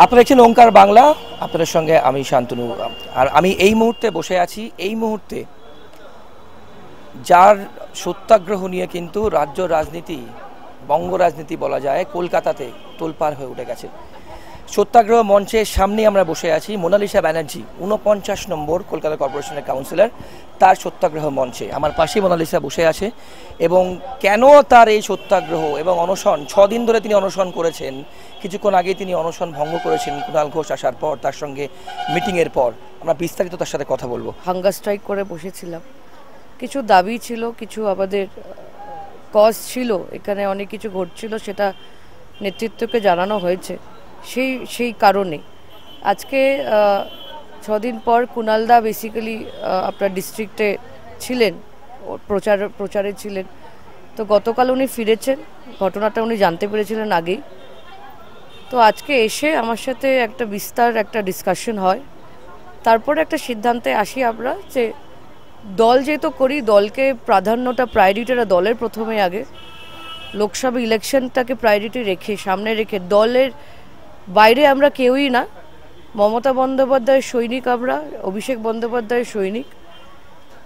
আপনারা দেখছেন ওঙ্কার বাংলা, আপনাদের সঙ্গে আমি শান্তনু। আর আমি এই মুহূর্তে বসে আছি, এই মুহূর্তে যার সত্যাগ্রহ নিয়ে কিন্তু রাজ্য রাজনীতি, বঙ্গ রাজনীতি বলা যায়, কলকাতাতে তোলপাড় হয়ে উঠে গেছে। সত্যাগ্রহ মঞ্চের সামনে আমরা বসে আছি। মোনালিসা ব্যানার্জি ৪৯ নম্বর কলকাতা কর্পোরেশনের কাউন্সিলর, তার সত্যাগ্রহ মঞ্চে আমার পাশে মোনালিসা বসে আছে। এবং কেন তার এই সত্যাগ্রহ এবং অনশন, ৬ দিন ধরে তিনি অনশন করেছেন, কিছুক্ষণ আগে তিনি অনশন ভঙ্গ করেছেন কুণাল ঘোষ আসার পর, তার সঙ্গে মিটিংয়ের পর। আমরা বিস্তারিত তার সাথে কথা বলবো। হাঙ্গার স্ট্রাইক করে বসেছিলাম, কিছু দাবি ছিল, কিছু আমাদের কজ ছিল, এখানে অনেক কিছু ঘটছিল, সেটা নেতৃত্বকে জানানো হয়েছে। সেই কারণে আজকে ৬ দিন পর কুণালদা বেসিক্যালি আপনার ডিস্ট্রিক্টে ছিলেন, প্রচারে ছিলেন। তো গতকাল উনি ফিরেছেন, ঘটনাটা উনি জানতে পেরেছিলেন আগেই। তো আজকে এসে আমার সাথে একটা বিস্তার একটা ডিসকাশন হয়, তারপরে একটা সিদ্ধান্তে আসি আমরা যে দল যেহেতু করি, দলকে প্রাধান্যটা, প্রায়োরিটিটা দলের প্রথমে আগে, লোকসভা ইলেকশনটাকে প্রায়োরিটি রেখে, সামনে রেখে, দলের বাইরে আমরা কেউই না। মমতা বন্দ্যোপাধ্যায়ের সৈনিক আমরা, অভিষেক বন্দ্যোপাধ্যায়ের সৈনিক।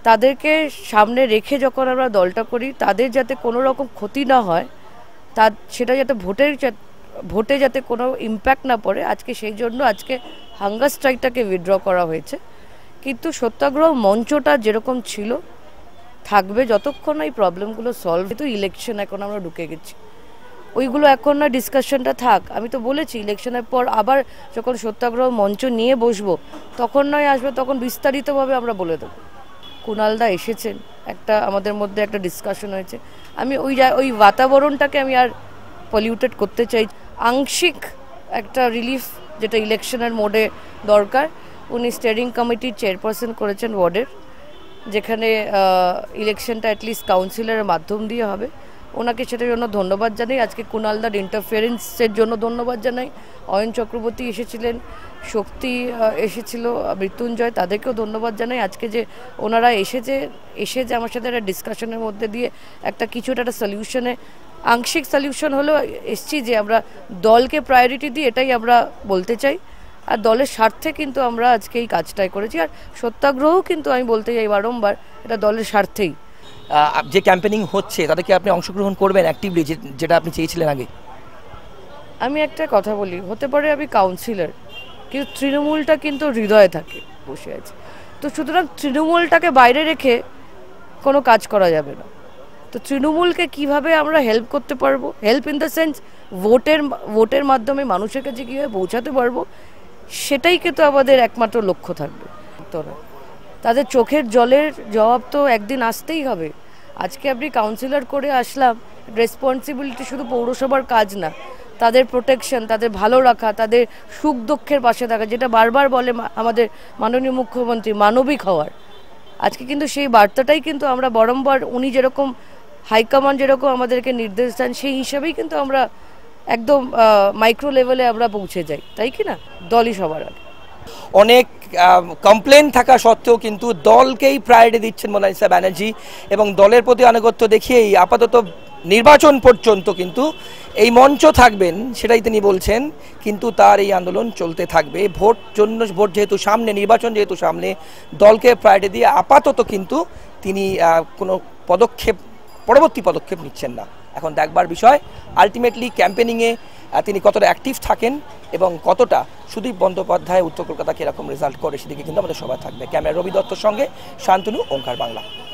তাদেরকে সামনে রেখে যখন আমরা দলটা করি, তাদের যাতে কোনো রকম ক্ষতি না হয়, সেটা যাতে ভোটে যাতে কোনো ইম্প্যাক্ট না পড়ে, আজকে সেই জন্য আজকে হাঙ্গার স্ট্রাইকটাকে উইথড্র করা হয়েছে। কিন্তু সত্যাগ্রহ মঞ্চটা যেরকম ছিল থাকবে যতক্ষণ এই প্রবলেমগুলো সলভ। কিন্তু ইলেকশন এখন আমরা ঢুকে গেছি, ওইগুলো এখন না ডিসকাশনটা থাক। আমি তো বলেছি ইলেকশনের পর আবার যখন সত্যাগ্রহ মঞ্চ নিয়ে বসবো, তখন নয় আসবে, তখন বিস্তারিতভাবে আমরা বলে দেবো। কুণালদা এসেছেন, একটা আমাদের মধ্যে একটা ডিসকাশন হয়েছে। আমি ওই বাতাবরণটাকে আমি আর পলিউটেড করতে চাই। আংশিক একটা রিলিফ যেটা ইলেকশনের মোডে দরকার, উনি স্টিয়ারিং কমিটির চেয়ারপারসন করেছেন ওয়ার্ডের, যেখানে ইলেকশনটা অ্যাটলিস্ট কাউন্সিলরের মাধ্যম দিয়ে হবে। ওনাকে সেটার জন্য ধন্যবাদ জানাই। আজকে কুণালদার ইন্টারফিয়ারেন্সের জন্য ধন্যবাদ জানাই। অয়ন চক্রবর্তী এসেছিলেন, শক্তি এসেছিল, মৃত্যুঞ্জয়, তাদেরকেও ধন্যবাদ জানাই। আজকে যে ওনারা এসে যে আমার সাথে একটা ডিসকাশনের মধ্যে দিয়ে কিছুটা একটা সলিউশনে, আংশিক সলিউশন হলেও এসছি, যে আমরা দলকে প্রায়োরিটি দিই, এটাই আমরা বলতে চাই। আর দলের স্বার্থে কিন্তু আমরা আজকে এই কাজটাই করেছি। আর সত্যাগ্রহও কিন্তু আমি বলতে চাই বারংবার, এটা দলের স্বার্থেই। যে ক্যাম্পেনিং হচ্ছে তাদেরকে আপনি অংশগ্রহণ করবেন অ্যাক্টিভলি, যেটা আপনি চেয়েছিলেন আগে? আমি একটা কথা বলি, হতে পারে আমি কাউন্সিলর, কিন্তু তৃণমূলটা কিন্তু হৃদয়ে থাকে, বসে আছে। তো সুতরাং তৃণমূলটাকে বাইরে রেখে কোনো কাজ করা যাবে না। তো তৃণমূলকে কিভাবে আমরা হেল্প করতে পারবো, হেল্প ইন দ্য সেন্স ভোটের মাধ্যমে মানুষের কাছে কীভাবে পৌঁছাতে পারবো, সেটাই কিন্তু আমাদের একমাত্র লক্ষ্য থাকবে। তাদের চোখের জলের জবাব তো একদিন আসতেই হবে। আজকে আপনি কাউন্সিলর করে আসলাম, রেসপন্সিবিলিটি শুধু পৌরসভার কাজ না, তাদের প্রোটেকশন, তাদের ভালো রাখা, তাদের সুখ দুঃখের পাশে থাকা, যেটা বারবার বলে আমাদের মাননীয় মুখ্যমন্ত্রী, মানবিক হওয়ার। আজকে কিন্তু সেই বার্তাটাই কিন্তু আমরা বারংবার, উনি যেরকম হাইকমান্ড যেরকম আমাদেরকে নির্দেশ দেন, সেই হিসাবেই কিন্তু আমরা একদম মাইক্রো লেভেলে আমরা পৌঁছে যাই, তাই কি না? দলই সবার আগে। অনেক কমপ্লেন থাকা সত্ত্বেও কিন্তু দলকেই প্রায়োরিটি দিচ্ছেন মোনালিসা ব্যানার্জি, এবং দলের প্রতি আনুগত্য দেখিয়েই আপাতত নির্বাচন পর্যন্ত কিন্তু এই মঞ্চ থাকবেন, সেটাই তিনি বলছেন। কিন্তু তার এই আন্দোলন চলতে থাকবে। ভোট যেহেতু সামনে, নির্বাচন যেহেতু সামনে, দলকে প্রায়োরিটি দিয়ে আপাতত কিন্তু তিনি কোনো পরবর্তী পদক্ষেপ নিচ্ছেন না। এখন দেখবার বিষয় আলটিমেটলি ক্যাম্পেনিংয়ে তিনি কতটা অ্যাক্টিভ থাকেন এবং কতটা সুদীপ বন্দ্যোপাধ্যায় উত্তর কলকাতা কীরকম রেজাল্ট করে, সেদিকে কিন্তু আমাদের সবাই থাকবে। ক্যামেরা রবি দত্তর সঙ্গে শান্তনু, ওঙ্কার বাংলা।